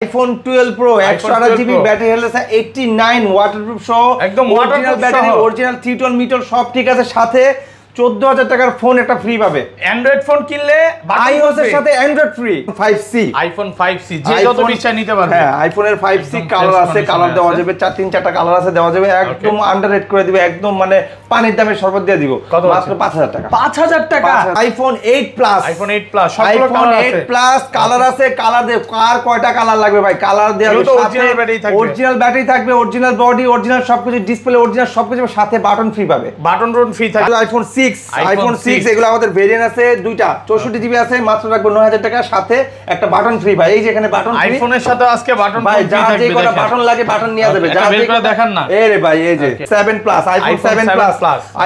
iPhone 12 Pro 128GB battery health 89 waterproof সহ একদম original battery original 3 tone meter সব ঠিক আছে সাথে 14000 টাকার ফোন একটা ফ্রি পাবে অ্যান্ড্রয়েড ফোন কিনলে iOS এর সাথে Android free 5C iPhone 5C যে যত ইচ্ছা নিতে পারবে হ্যাঁ আইফোনের 5C কালার আছে কালার দেওয়া যাবে 3-4টা কালার আছে দেওয়া যাবে একদম আন্ডাররেট করে দিবে একদম মানে পানির দামে শরবত দিয়ে দিব মাত্র 5000 টাকা 5000 টাকা iPhone 8 Plus iPhone 8 Plus সবগুলো কালার আছে 8 Plus কালার আছে কালার দে কার কয়টা কালার লাগবে ভাই কালার দেওয়া যাবে অরিজিনাল ব্যাটারি থাকবে অরিজিনাল বডি অরিজিনাল সবকিছু ডিসপ্লে অরিজিনাল সবকিছু সাথে বাটন ফ্রি পাবে বাটন ফ্রি থাকবে iPhone 6 এগুলো আমাদের ভেরিয়েন্ট আছে দুইটা 64GB আছে মাত্র রাখবো 9000 টাকা সাথে একটা বাটন ফ্রি ভাই এই যে এখানে বাটন ফ্রি আইফোনের সাথে আজকে বাটন ভাই যা যে কোটা বাটন লাগে বাটন নিয়ে যাবে যা বের করে দেখান না এই রে ভাই এই যে 7 Plus iPhone 7 Plus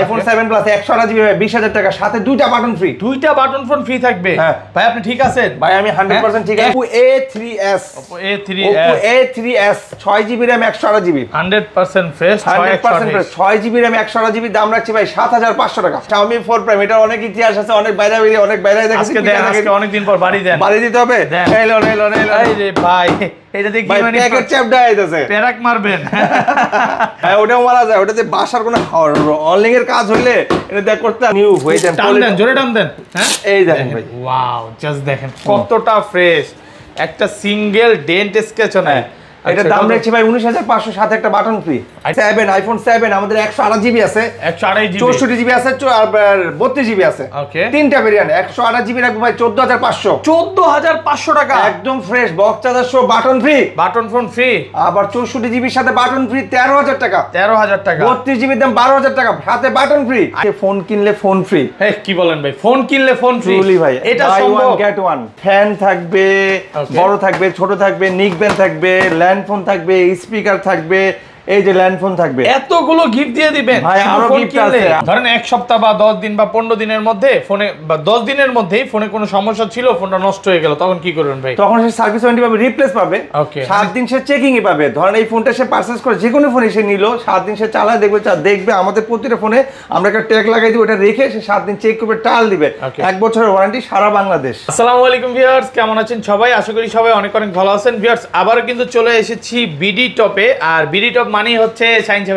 iPhone 7 Plus 128GB ভাই 20000 টাকা সাথে দুইটা বাটন ফ্রি দুইটা বাটন ফোন ফ্রি থাকবে ভাই আপনি ঠিক আছেন ভাই আমি 100% ঠিক আছে Oppo A3s 6GB RAM 128GB 100% fresh 6GB RAM 128GB দাম রাখছি ভাই 7500 টাকা Xiaomi 4 Prime এটা অনেক ইতিহাস আছে অনেক বাইরে দেখেছি আজকে অনেক দিন পর বাড়ি দেন বাড়ি দিতে হবে হেলো এই রে ভাই এটা দেখি মানে প্যাকেট চ্যাপটা আইতাছে প্যারাক মারবেন হ্যাঁ ওটাও মারা যায় ওটাতে বাসার কোনো অনলাইন এর কাজ হইলে এটা দেখ করতে নিউ হয়ে যায় টান দেন জোরে টান দেন হ্যাঁ এই দেখেন ভাই ওয়াও জাস্ট দেখেন কতটা ফ্রেশ একটা সিঙ্গেল ডেন্ট স্কেচও নাই এটা দাম রাখছি ভাই 19500 সাথে একটা বাটন ফ্রি 7 iPhone 7 আমাদের 128GB আছে 128GB 64GB আছে আর 32GB আছে ওকে তিনটা ভেরিয়েন্ট 128GB রাখবো ভাই 14500 টাকা একদম ফ্রেশ বক্স চার্জার সহ বাটন ফোন ফ্রি আবার 64GB সাথে বাটন ফ্রি 13000 টাকা 32GB দাম 12000 টাকা সাথে বাটন ফ্রি ফোন কিনলে ফোন ফ্রি কি বলেন ভাই ফোন কিনলে ফোন ফ্রি ভাই এটা সম্ভব গেট ওয়ান ফ্যান থাকবে বড় থাকবে ছোট থাকবে নিক ব্যান্ড থাকবে ফোন থাকবে স্পিকার থাকবে এই যে ল্যান্ড ফোন থাকবে এতগুলো গিফট দিয়ে দিবেন ভাই আরো গিফট আছে ধরেন এক সপ্তাহ বা 10 দিন বা 15 দিনের মধ্যে ফোনে বা 10 দিনের মধ্যেই ফোনে কোনো সমস্যা ছিল ফোনটা নষ্ট হয়ে গেল তখন কি করবেন ভাই তখন সে সার্ভিস ওয়ারেন্টি পাবে রিপ্লেস পাবে 7 দিন সে চেকিং এ পাবে ধরেন এই ফোনটা সে পারচেজ করে যে কোনো ফোন এসে নিল 7 দিন সে চালায় দেখবে আমাদের প্রতিটা ফোনে আমরা একটা ট্যাগ লাগাই দিব এটা রেখে সে 7 দিন চেক করবে টাল দিবে 1 বছরের ওয়ারেন্টি সারা বাংলাদেশ আসসালামু আলাইকুম ভিউয়ার্স কেমন আছেন সবাই আশা করি সবাই অনেক অনেক ভালো আছেন ভিউয়ার্স আবারো কিন্তু চলে এসেছি বিডি টপে আর বিডি টপ মানে হচ্ছে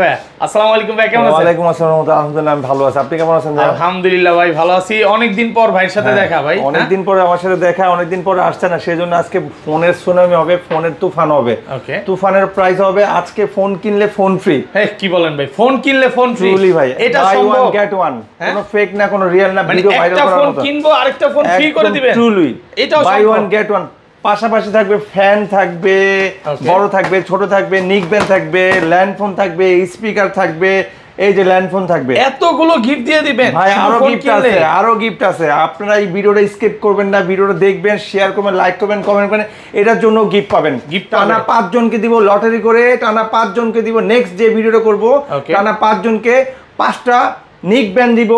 ভাই আসসালামু আলাইকুম ভাই কেমন আছেন ওয়ালাইকুম আসসালাম আলহামদুলিল্লাহ আমি ভালো আছি আপনি কেমন আছেন আলহামদুলিল্লাহ ভাই ভালো আছি অনেক দিন পর ভাইয়ের সাথে দেখা ভাই অনেক দিন পরে আমার সাথে দেখা অনেক দিন পরে আসছে না সেজন্য আজকে ফোনের সুনামি হবে ফোনের তুফান হবে তুফানের প্রাইস হবে আজকে ফোন কিনলে ফোন ফ্রি কি বলেন ভাই ফোন কিনলে ফোন ফ্রি ভাই এটা সম্ভব গেট ওয়ান কোনো ফেক না কোনো রিয়েল না ভিডিও ভাইরাল করার মতো ফোন কিনবো আরেকটা ফোন ফ্রি করে দিবেন ট্রুলি এটা বাই ওয়ান গেট ওয়ান পাশাপাশি থাকবে ফ্যান থাকবে বড় থাকবে ছোট থাকবে নিক ব্যান্ড থাকবে ল্যান্ড ফোন থাকবে স্পিকার থাকবে এই যে ল্যান্ড ফোন থাকবে এতগুলো গিফট দিয়ে দিবেন ভাই আরো গিফট আছে আপনারা এই ভিডিওটা স্কিপ করবেন না ভিডিওটা দেখবেন শেয়ার করবেন লাইক করবেন কমেন্ট করবেন এটার জন্য গিফট পাবেন টানা 5 জনকে দিব লটারি করে টানা 5 জনকে দিব নেক্সট যে ভিডিওটা করব টানা 5 জনকে 5টা নিক ব্যান্ড দিব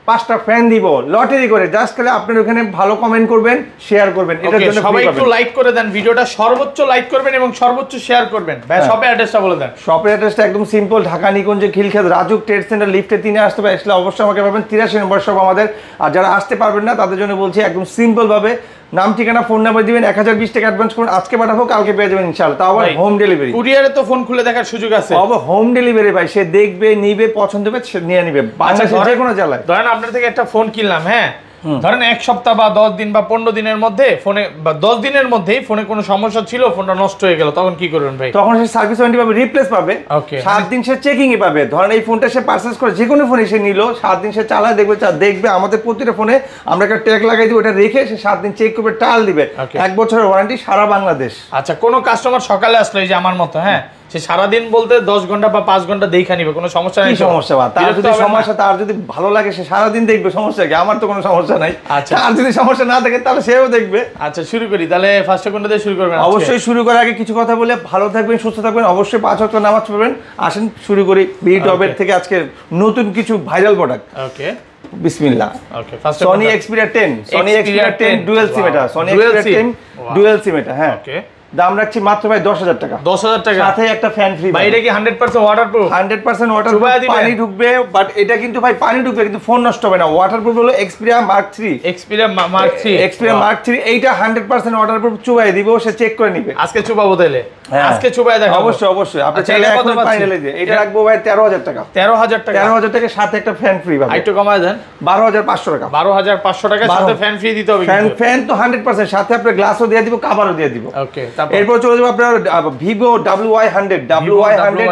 5টা ফ্যান দিব লটারি করে জাস্ট খালি আপনারা ওখানে ভালো কমেন্ট করবেন শেয়ার করবেন এটার জন্য সবাই একটু লাইক করে দেন ভিডিওটা সর্বোচ্চ লাইক করবেন এবং সর্বোচ্চ শেয়ার করবেন ভাই শপের অ্যাড্রেসটা বলে দেন শপের অ্যাড্রেসটা একদম সিম্পল ঢাকা নিকুঞ্জে খিলক্ষেত রাজুক ট্রেড সেন্টার লিফটে 3 আসতে হবে আসলে অবশ্যই আমাকে পাবেন 83 নম্বর শপ আমাদের আর যারা আসতে পারবেন না তাদের জন্য বলছি একদম সিম্পল ভাবে নাম ঠিকানা ফোন নাম্বার দিবেন 1020 টাকা অ্যাডভান্স করুন আজকে পাঠাবো কালকে পেয়ে যাবেন ইনশাআল্লাহ তাও আবার হোম ডেলিভারি কুরিয়ারে তো ফোন খুলে দেখার সুযোগ আছে আবার হোম ডেলিভারি ভাই সে দেখবে নিবে পছন্দ হবে সে নিয়ে নিবে বাংলাদেশে যে কোনো জেলায় ধরেন আপনার থেকে একটা ফোন কিনলাম হ্যাঁ ধরেন এক সপ্তাহ বা 10 দিন বা 15 দিনের মধ্যে ফোনে বা 10 দিনের মধ্যেই ফোনে কোনো সমস্যা ছিল ফোনটা নষ্ট হয়ে গেল তখন কি করবেন ভাই তখন সে সার্ভিস ওয়ারেন্টি পাবে রিপ্লেস পাবে 7 দিন সে চেকিং এ পাবে ধরেন এই ফোনটা সে পারচেজ করে যে কোনো ফোন এসে নিল 7 দিন সে চালায় দেখবে আমাদের প্রতিটা ফোনে আমরা একটা ট্যাগ লাগাই দিব এটা রেখে সে 7 দিন চেক করবে টাল দিবে 1 বছরের ওয়ারেন্টি সারা বাংলাদেশ আচ্ছা কোনো কাস্টমার সকালে আসলো এই যে আমার মতো হ্যাঁ সে সারা দিন বলতে 10 ঘন্টা বা 5 ঘন্টা দেখা নিবে কোনো সমস্যা নাই সমস্যা বা তার যদি ভালো লাগে সে সারা দিন দেখবে সমস্যা কি আমার তো কোনো সমস্যা নাই আচ্ছা আর যদি সমস্যা না থাকে তাহলে সেও দেখবে আচ্ছা শুরু করি তাহলে ফার্স্ট কোনটা দিয়ে শুরু করবেন অবশ্যই শুরু করার আগে কিছু কথা বলে ভালো থাকবেন সুস্থ থাকবেন অবশ্যই 5 ওয়াক্ত নামাজ পড়বেন আসেন শুরু করি বিডি টপের থেকে আজকে নতুন কিছু ভাইরাল প্রোডাক্ট ওকে বিসমিল্লাহ okay first Sony Xperia 10 dual sim এটা Sony Xperia 10 ডুয়াল সিম এটা হ্যাঁ ওকে দাম রাখছি মাত্র ভাই 10,000 টাকা। 10,000 টাকা সাথে একটা ফ্যান ফ্রি ভাই। এটা কি 100% ওয়াটারপ্রুফ? 100% ওয়াটারপ্রুফ, পানি ঢুকবে, বাট এটা কিন্তু ভাই পানি ঢুকবে কিন্তু ফোন নষ্ট হবে না। ওয়াটারপ্রুফ হলো Xperia Mark 3। Xperia Mark 3, Xperia Mark 3 এইটা 100% ওয়াটারপ্রুফ। চুবাই দিব, সে চেক করে নিবে। আজকে চুবাবো তাইলে? আজকে চুবাই দেখাবো। অবশ্যই অবশ্যই। আপনি চাইলে এখন পানি ঢেলে দিয়ে এটা রাখবো ভাই 13,000 টাকা। 13,000 টাকা? 13,000 টাকা সাথে একটা ফ্যান ফ্রি পাবে। একটু কমায় দেন। 12,500 টাকা। 12,500 টাকা সাথে ফ্যান ফ্রি দিতে হবে কিন্তু। ফ্যান তো 100%, সাথে আপনার গ্লাসও দিয়ে দিব, কভারও দিয়ে দিব। ওকে, এরপর চলে যাব আপনার Vivo WY100।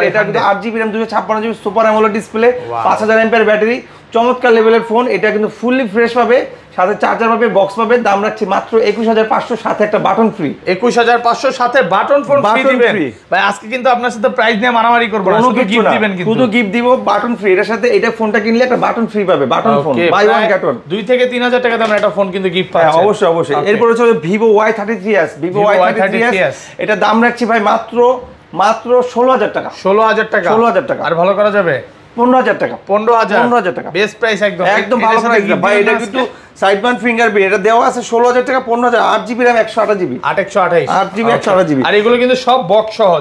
এটা কিন্তু 8GB RAM 256GB super AMOLED display, 5000 mAh battery, চমৎকার লেভেলের ফোন। এটা কিন্তু ফুললি ফ্রেশ পাবে, সাথে চার্জার পাবে, বক্স পাবে। দাম রাখছি মাত্র 21,500, সাথে একটা বাটন ফ্রি। 21,500 সাথে বাটন ফোন ফ্রি দিবেন ভাই। আজকে কিন্তু আপনার সাথে প্রাইস নিয়ে মারামারি করব না, শুধু গিফট দিবেন কিন্তু। শুধু গিফট দিব, বাটন ফ্রি। এর সাথে এটা ফোনটা কিনলে একটা বাটন ফ্রি পাবে, button phone buy one get one. 2 থেকে 3,000 টাকা দামের একটা ফোন কিন্তু গিফট পাচ্ছেন। হ্যাঁ অবশ্যই অবশ্যই। এরপর হচ্ছে Vivo Y33s। Vivo Y33s এটা দাম রাখছি ভাই মাত্র 16,000 টাকা। 16,000 টাকা? 16,000 টাকা। আর ভালো করা যাবে? 15,000 টাকা। 15,000 টাকা বেস্ট প্রাইস একদম। একদম ভালো প্রাইস ভাই। এটা কিন্তু সাইড বান ফিঙ্গারপ্রিন্ট, এটা দেওয়া আছে 16,000 টাকা। 15,000, 8GB RAM 128GB। 828 128GB। আর এগুলো কিন্তু সব বক্স সহ,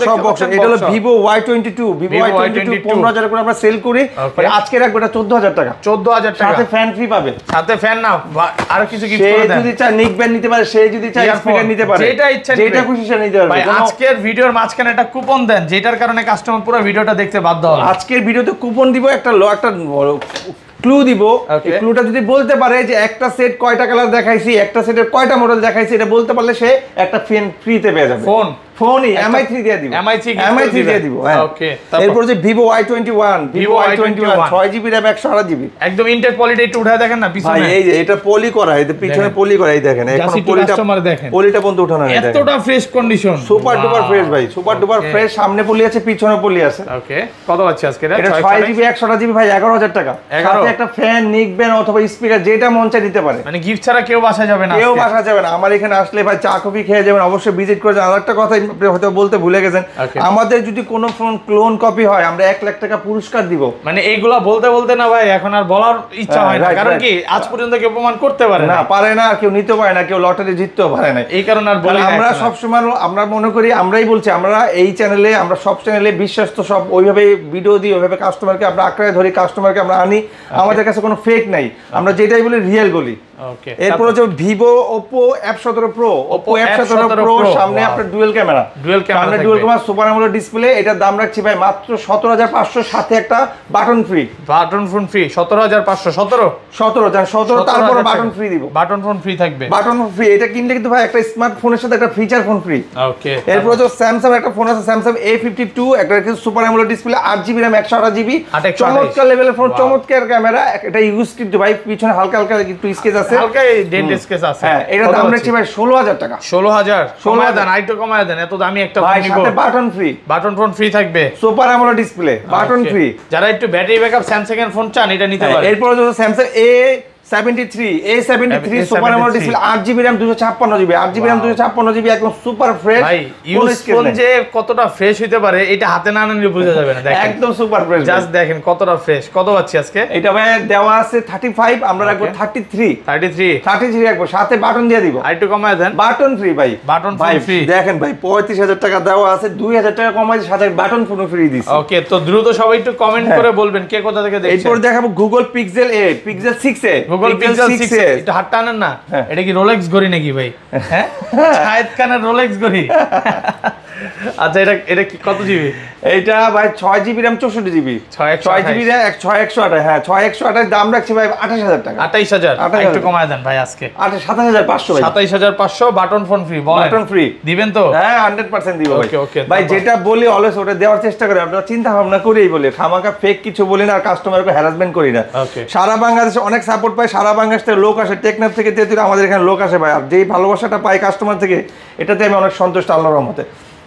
সব বক্স। এটা হলো Vivo Y22। Vivo Y22 15,000 করে আমরা সেল করি, আজকে রাখবো এটা 14,000 টাকা। 14,000 টাকা সাথে ফ্যান ফ্রি পাবে। সাথে ফ্যান না আর কিছু গিফট করে দেন। যদি চায় নিক ব্যান্ড নিতে পারে, সে যদি চায় স্পিকার নিতে পারে, যেটা ইচ্ছা যেটা খুশি সে নিতে পারবে। ভাই আজকের ভিডিওর মাঝখানে একটা কুপন দেন, যেটার কারণে কাস্টমার পুরো ভিডিওটা দেখতে বাধ্য হবে। আজকের ভিডিওতে কুপন দিব, একটা ক্লু দিব। এই ক্লুটা যদি বলতে পারে যে একটা সেট কয়টা কালার দেখাইছি, একটা সেটের কয়টা মডেল দেখাইছি, এটা বলতে পারলে সে একটা ফ্যান ফ্রিতে পেয়ে যাবে। ফোনই MI3 দিয়ে দিব। MI3 দিয়ে দিব। হ্যাঁ ওকে। এরপর যে Vivo Y21। Vivo Y21 6GB RAM 128GB। একদম ইনটেক পলিটা একটু উঠায় দেখেন না পিছনে। ভাই এই যে এটা পলি করা, এই যে পিছনে পলি করা, এই দেখেন এখন পলিটা বন্ধ উঠানো নাই। এতটা fresh condition, super duper fresh ভাই, সুপার ডুপার ফ্রেশ। সামনে পলি আছে, পিছনে পলি আছে। ওকে, কত পাচ্ছি আজকে? এটা 6GB 128GB ভাই 11,000 টাকা। সাথে একটা ফ্যান, নিক ব্যান্ড অথবা স্পিকার যেটা মন চায় নিতে পারে। মানে গিফট ছাড়া কেউ বাসা যাবে না, কেউ বাসা যাবে না। আমার এখানে আসলে ভাই চা কফি খেয়ে যাবেন, অবশ্যই ভিজিট করে যান। আরেকটা কথা হয়তো বলতে ভুলে গেছেন, আমাদের যদি কোনো ফোন ক্লোন কপি হয় আমরা 1 লাখ টাকা পুরস্কার দিব। মানে এইগুলা বলতে বলতে না ভাই এখন আর বলার ইচ্ছা হয় না, কারণ কি আজ পর্যন্ত কেউ প্রমাণ করতে পারে না, কেউ নিতে পারে না, কেউ লটারি জিততেও পারে না। এই কারণে আর বলি আমরা সবসময় আমরা মনে করি, আমরাই বলছি, আমরা এই চ্যানেলে, আমরা সব চ্যানেলে বিশ্বাস তো সব ওইভাবে ভিডিও দিই, ওইভাবে কাস্টমারকে আমরা আঁকড়ে ধরি, কাস্টমারকে আমরা আনি। আমাদের কাছে কোনো ফেক নাই, আমরা যেটাই বলি রিয়েল বলি। এরপর হচ্ছে Vivo Oppo F17 Pro। Oppo F17 Pro সামনে আপনার ডুয়াল ক্যামেরা, সামনে dual camera, super AMOLED display. এটার দাম রাখছি ভাই মাত্র 17,500, সাথে একটা button free. Button phone free 17,500। 17 তারপর বাটন ফ্রি দিব। বাটন ফোন ফ্রি থাকবে, বাটন ফ্রি। এটা কিনলে কিন্তু ভাই একটা স্মার্টফোনের সাথে একটা ফিচার ফোন ফ্রি। ওকে। এরপর হচ্ছে Samsung একটা ফোন আছে, Samsung A52। একটা কিন্তু super AMOLED display, 8GB RAM 128GB, চমৎকার লেভেলের ফোন, চমৎকার ক্যামেরা। এটা ইউজ কিন্তু ভাই পিছনে হালকা হালকা একটু স্কেচ আছে, হালকা ডেন্ট স্কেচ আছে। হ্যাঁ, এটা দাম রাখছি ভাই 16,000 টাকা। 16,000 কমায় দেন, আইটো কমায় দেন। এত দামি একটা ফোন নিব, সাথে button free. Button phone free থাকবে, super AMOLED display, button free. যারা একটু ব্যাটারি ব্যাকআপ স্যামসাং এর ফোন চান এটা নিতে পারেন। এরপর হচ্ছে Samsung A73 super AMOLED display, 8GB RAM 256GB, 8GB RAM 256GB, একদম সুপার ফ্রেশ। ভাই ইউজ ফোন যে কতটা ফ্রেশ হইতে পারে এটা হাতে না নিলে বোঝা যাবে না। দেখেন একদম সুপার ফ্রেশ, জাস্ট দেখেন কতটা ফ্রেশ। কত পাচ্ছি আজকে? এটা ভাই দেওয়া আছে 35, আমরা রাখবো 33 রাখবো, সাথে বাটন দিয়ে দিব। আরেকটু কমায় দেন, বাটন ফ্রি ভাই, বাটন ফ্রি। দেখেন ভাই 35,000 টাকা দেওয়া আছে, 2,000 টাকা কমাইছে, সাথে বাটন ফোন ফ্রি দিছি। ওকে, তো দ্রুত সবাই একটু কমেন্ট করে বলবেন কে কোথা থেকে দেখছেন। এরপর দেখাবো Google Pixel 8, Pixel 6a, Google Pixel 6a। এটা হাত টানেন না, এটা কি রোলেক্স ঘড়ি নাকি ভাই? হ্যাঁ, শাহেদ খানের রোলেক্স ঘড়ি। আচ্ছা, এটা কি কত জিবি? এটা ভাই 6GB RAM 64GB, 6GB RAM 6128। হ্যাঁ 6128, দাম রাখছি ভাই 28,000 টাকা। 28,000 একটু কমায় দেন ভাই আজকে। 27,500 ভাই, 27,500 button phone free. Button free দিবেন তো? হ্যাঁ 100% দিব ভাই। ওকে ভাই, যেটা বলি অলওয়েজ ওটা দেওয়ার চেষ্টা করি, আপনারা চিন্তা ভাবনা করেই বলি, খামাকা ফেক কিছু বলি না, আর কাস্টমারকে হ্যারাসমেন্ট করি না। সারা বাংলাদেশে অনেক সাপোর্ট পাই, সারা বাংলাদেশ থেকে লোক আসে, টেকনাফ থেকে তেতুল আমাদের এখানে লোক আসে ভাই, আর যেই ভালোবাসাটা পাই কাস্টমার থেকে, এটাতে আমি অনেক সন্তুষ্ট আল্লাহর রহমতে।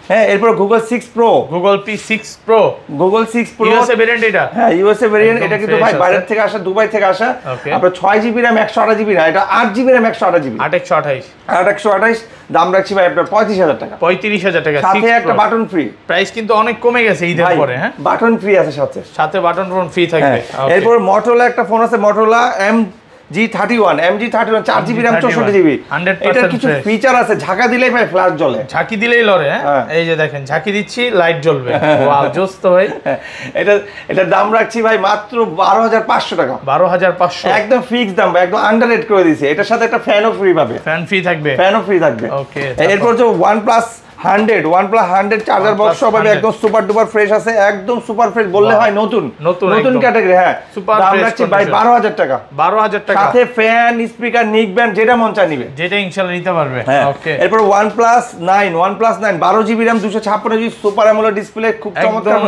হ্যাঁ, এরপর Google 6 Pro, Google P6 Pro, Google 6 Pro USA variant. এটা হ্যাঁ ইউএসএ ভেরিয়েন্ট। এটা কিন্তু ভাই বাইরের থেকে আসা, দুবাই থেকে আসা। আপনার 6GB RAM 128GB না, এটা 8GB RAM 128GB, 828। দাম রাখছি ভাই আপনার 35,000 টাকা। 35,000 টাকা, সাথে একটা বাটন ফ্রি। প্রাইস কিন্তু অনেক কমে গেছে ঈদের পরে। হ্যাঁ, বাটন ফ্রি আছে, সাথে বাটন ফোন ফ্রি থাকবে। এরপর Motorola একটা ফোন আছে, Motorola G31 MG31 4GB RAM 64GB। এটার কিছু ফিচার আছে, ঝাঁকা দিলেই ভাই ফ্ল্যাশ জ্বলে, ঝাঁকি দিলেই লড়ে। হ্যাঁ এই যে দেখেন ঝাঁকি দিচ্ছি লাইট জ্বলবে। ওয়াও জোস তো ভাই। এটার দাম রাখছি ভাই মাত্র 12,500 টাকা। 12,500 একদম ফিক্সড দাম, একদম আন্ডাররেট করে দিয়েছি। এটার সাথে একটা ফ্যানও ফ্রি পাবে। ফ্যান ফ্রি থাকবে, ফ্যানও ফ্রি থাকবে। ওকে। এরপর যে OnePlus 100 চার্জার বক্স সব একদম সুপার ডুপার ফ্রেশ আছে, একদম সুপার ফ্রেশ বললে হয়, নতুন ক্যাটাগরি। হ্যাঁ দাম রাখছি ভাই 12,000 টাকা। 12,000 টাকা সাথে ফ্যান, স্পিকার, নিক ব্যান্ড যেটা মন চায় নিবে, যেটা ইনশাআল্লাহ নিতে পারবে। ওকে। এরপর OnePlus 9 12GB RAM 256GB super AMOLED display, খুব চমৎকার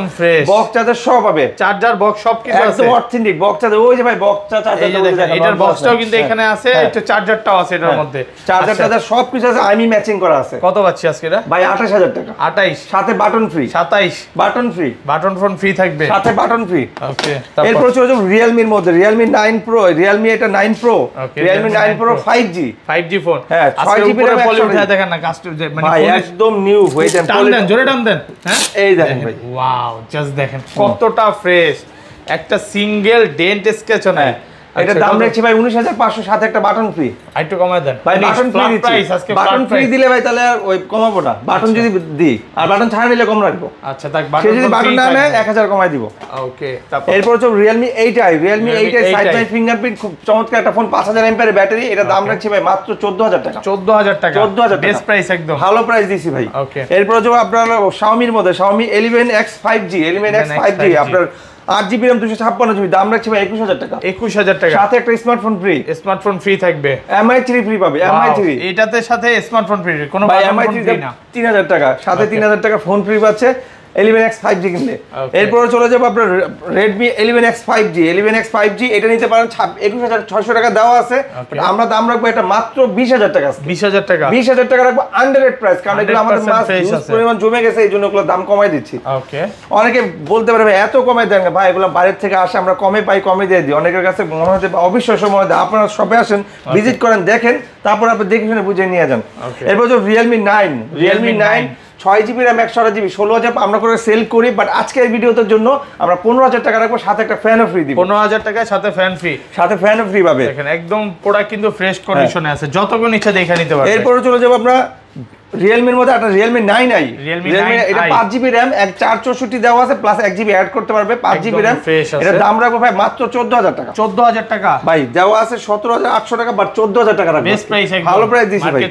বক্স চার্জার সহ পাবে, চার্জার বক্স সব কিছু আছে, একদম অথেন্টিক বক্স চার্জার। ওই যে ভাই বক্স চার্জার, এই যে দেখেন এটার বক্সটাও কিন্তু এখানে আছে, এটা চার্জারটাও আছে এটার মধ্যে, চার্জার সব কিছু আছে, আমি ম্যাচিং করা আছে। কত পাচ্ছি আজকে এটা ভাই 28,000 টাকা। 28 সাথে button free. 27 button free, button phone free থাকবে, সাথে বাটন ফ্রি। ওকে। এরপর চলে যাব Realme এর মধ্যে, Realme 9 Pro, Realme এটা 9 Pro, Realme 9 Pro 5G phone. হ্যাঁ 6GB RAM পলি উঠা দেখেন না কাস্টম মানে ভাই একদম নিউ হয়ে যায়, টান দেন জোরে টান দেন। হ্যাঁ এই দেখেন ভাই, ওয়াও জাস্ট দেখেন কতটা ফ্রেশ, একটা সিঙ্গেল ডেন্ট স্কেচও নাই। এটা দাম রাখছি ভাই 19,500, সাথে একটা বাটন ফ্রি। একটু কমায় দেন ভাই, বাটন ফ্রি দিচ্ছি। বাটন ফ্রি দিলে ভাই তাহলে ওই কমাবো না, বাটন যদি দিই, আর বাটন ছাড়া নিলে কম রাখবো। আচ্ছা তাক বাটন যদি বাটন না নেয় 1000 কমাই দিব। ওকে। এরপর হচ্ছে Realme 8i, Realme 8i side by fingerprint, খুব চমৎকার একটা ফোন, 5000 mAh এর ব্যাটারি। এটা দাম রাখছি ভাই মাত্র 14,000 টাকা। 14,000 টাকা, 14,000 টাকা বেস্ট প্রাইস, একদম ভালো প্রাইস দিছি ভাই। ওকে। এরপর যে আপনার Xiaomi এর মধ্যে Xiaomi 11X 5G, 11X 5G আপনার 8GB RAM 256GB, দাম রাখছি ভাই 21,000 টাকা। 21,000 টাকা, সাথে একটা স্মার্টফোন ফ্রি। স্মার্টফোন ফ্রি থাকবে, MI3 ফ্রি পাবে, MI3 এটাতে সাথে স্মার্টফোন ফ্রি, কোনো বাটন ফোন ফ্রি না। 3,000 টাকা, সাথে 3,000 টাকা ফোন ফ্রি পাচ্ছে 11X 5G কিনলে। এরপরে চলে যাবো আপনার Redmi 11X 5G, 11X 5G এটা নিতে পারেন 21,600 টাকা দেওয়া আছে। আমরা দাম রাখবো এটা মাত্র 20,000 টাকা। 20,000 টাকা, 20,000 টাকা রাখবো আন্ডাররেট প্রাইস, কারণ এগুলো আমাদের মাস পরিমাণ জমে গেছে, এই জন্য এগুলো দাম কমাই দিচ্ছি। ওকে। অনেকে বলতে পারে ভাই এত কমাই দেন ভাই, এগুলো বাইরের থেকে আসে, আমরা কমে পাই, কমে দিয়ে দিই। অনেকের কাছে মনে হচ্ছে অবিশ্বাস্য মনে হয়, আপনারা শপে আসেন, ভিজিট করেন, দেখেন, তারপর আপনি দেখে শুনে বুঝে নিয়ে যান। এরপর যে Realme 9 6GB RAM 128GB 16,000 আমরা করে সেল করি, বাট আজকের ভিডিওটার জন্য আমরা 15,000 টাকা রাখবো, সাথে একটা ফ্যানও ফ্রি দিব। 15,000 টাকায় সাথে ফ্যান ফ্রি, সাথে ফ্যানও ফ্রি পাবে। দেখেন একদম প্রোডাক্ট কিন্তু ফ্রেশ কন্ডিশনে আছে, যতক্ষণ ইচ্ছা দেখে নিতে পারবেন। এরপরে চলে যাবো আমরা Realme এর মধ্যে একটা Realme 9i, এটা 5GB RAM 464 দেওয়া আছে, প্লাস 1GB অ্যাড করতে পারবে, 5GB RAM। এটা দাম রাখবো ভাই মাত্র 14,000 টাকা। 14,000 টাকা ভাই, দেওয়া আছে 17,800 টাকা, বাট 14,000 টাকা রাখবো, বেস্ট প্রাইস, ভালো প্রাইস দিছি ভাই,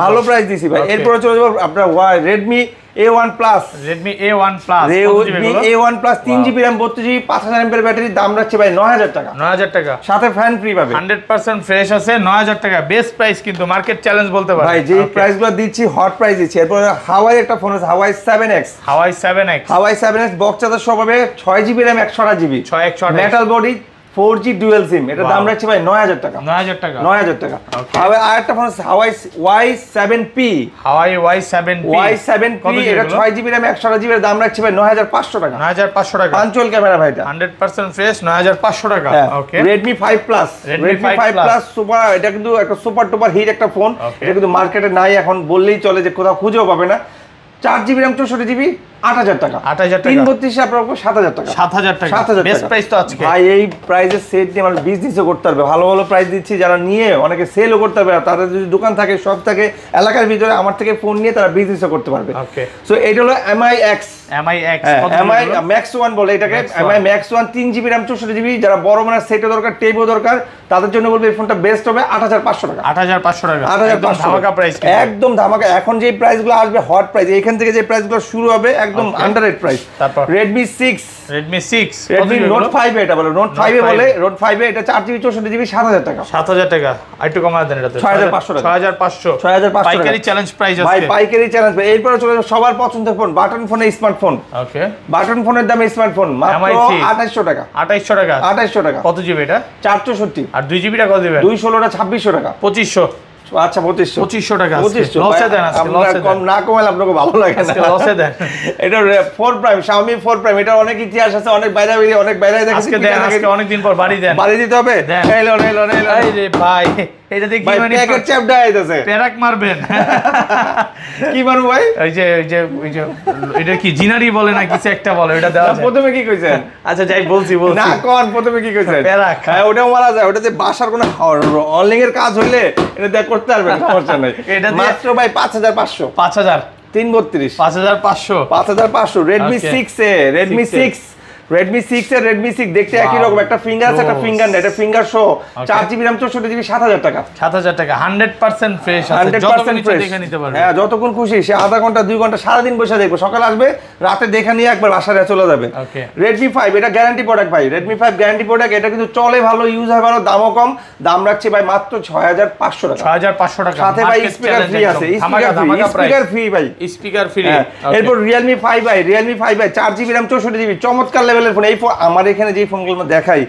ভালো প্রাইস দিছি ভাই। এরপরে চলে যাবো আপনার Redmi A1 Plus, Redmi A1 Plus, Redmi A1 Plus 3GB RAM 32GB 5000 mAh battery, দাম রাখছে ভাই 9,000 টাকা। 9,000 টাকা, সাথে ফ্যান ফ্রি পাবে, 100% ফ্রেশ আছে। 9,000 টাকা বেস্ট প্রাইস, কিন্তু মার্কেট চ্যালেঞ্জ বলতে পারেন ভাই, যে প্রাইসগুলো দিচ্ছি হট প্রাইস দিচ্ছি। এরপর Huawei একটা ফোন আছে, Huawei 7X, Huawei 7X box charger সহ পাবে, 6GB RAM 128GB, 128 metal body 4G dual sim. এটা দাম রাখছে ভাই 9,000 টাকা। 9,000 টাকা, 9,000 টাকা। Huawei আরেকটা ফোন আছে Huawei Y7P, Y7P এটা 6GB RAM 128GB এর দাম রাখছে ভাই 9,500 টাকা। 9,500 টাকা, পাঞ্চুয়াল ক্যামেরা ভাই, এটা 100% ফ্রেশ, 9,500 টাকা। ওকে। Redmi 5 Plus, Redmi 5 Plus super, এটা কিন্তু একটা সুপার টুপার হিট একটা ফোন। এটা কিন্তু মার্কেটে নাই এখন, বললেই চলে, যে কোথাও খুঁজেও পাবে না। 4GB RAM 64GB 8,000 টাকা। 8,000 টাকা, 332 আপনার 7,000 টাকা। 7,000 টাকা, 7,000 বেস্ট প্রাইস তো আজকে ভাই। এই প্রাইসের সেট দিয়ে আমরা বিজনেসও করতে পারবে, ভালো ভালো প্রাইস দিচ্ছি, যারা নিয়ে অনেকে সেলও করতে পারবে, তাদের যদি দোকান থাকে, শপ থাকে এলাকার ভিতরে, আমার থেকে ফোন নিয়ে তারা বিজনেসও করতে পারবে। ওকে। সো এটা হলো MI Max 1 বলে এটাকে, MI Max 1 3GB RAM 64GB, যারা বড় মানের সেটও দরকার, টেপও দরকার, তাদের জন্য বলবো এই ফোনটা বেস্ট হবে 8,500 টাকা। 8,500 টাকা, 8,500 ধামাকা প্রাইস, একদম ধামাকা। এখন যে প্রাইসগুলো আসবে হট প্রাইস, এখান থেকে যে প্রাইসগুলো শুরু হবে একদম আন্ডাররেট প্রাইস। তারপর Redmi 6, Redmi Note 5 এটা বলে, Note 5 এ বলে, Note 5 এ এটা 4GB 64GB 7,000 টাকা। 7,000 টাকা, একটু কমায় দেন এটাতে, 6,500 টাকা। 6,500 পাইকারি চ্যালেঞ্জ প্রাইস আছে ভাই, পাইকারি চ্যালেঞ্জ ভাই। এরপরে চলে যাবে সবার পছন্দের ফোন, বাটন ফোনে স্মার্টফোন। ওকে। বাটন ফোনের দামে স্মার্টফোন মাত্র 2800 টাকা। 2800 টাকা, 2800 টাকা। কত জিবি এটা? 464। আর 2GB টা কত দিবেন? 216টা 2600 টাকা। 2500। আচ্ছা 2500 টাকা, 2500 লসে দেন আজকে, লসে দেন, কম না কমালে আপনাকে ভালো লাগে না, আজকে লসে দেন। এটা 4 প্রাইম, Xiaomi 4 প্রাইম, এটা অনেক ইতিহাস আছে, অনেক বাইরে দেখেছি, আজকে দেন, আজকে অনেক দিন পর বাড়ি দেন, বাড়ি দিতে হবে। দেন। এই লো এই রে ভাই, এটা দিয়ে কি মানে প্যাকেট চ্যাপটা আইতাছে প্যারাক মারবেন কি মারবো ভাই ওই যে এটা কি জিনারি বলে না কিছু একটা বলে ওটা দেওয়া যায় প্রথমে কি কইছেন আচ্ছা যাই বলছি না কোন প্রথমে কি কইছেন প্যারাক হ্যাঁ ওটাও মারা যায় ওটা যে বাসার কোনো অনলাইন এর কাজ হইলে এটা দেখ করতে পারবেন সমস্যা নাই এটা মাত্র ভাই 5500 5000 332 5500 5500 Redmi 6 এ Redmi 6 Redmi 6 এর Redmi 6 দেখতে একই রকম একটা ফিঙ্গার আছে একটা ফিঙ্গার না এটা finger show 4GB RAM 64GB 7000 টাকা 7000 টাকা 100% ফ্রেশ আছে যতক্ষণ ইচ্ছা দেখে নিতে পারবে হ্যাঁ যতক্ষণ খুশি সে আধা ঘন্টা 2 ঘন্টা সারা দিন বসে দেখবে সকালে আসবে রাতে দেখে নিয়ে একবার বাসায় চলে যাবে ওকে Redmi 5 এটা গ্যারান্টি প্রোডাক্ট ভাই Redmi 5 গ্যারান্টি প্রোডাক্ট এটা কিন্তু চলে ভালো ইউজ হয় ভালো দামও কম দাম রাখছি ভাই মাত্র 6500 টাকা 6500 টাকা সাথে ভাই স্পিকার ফ্রি আছে স্পিকার ফ্রি ভাই স্পিকার ফ্রি এরপর Realme 5 ভাই Realme 5 ভাই 4GB RAM 64GB চমৎকার লেভেলের ফোন এই আমার এখানে যে ফোনগুলো দেখাই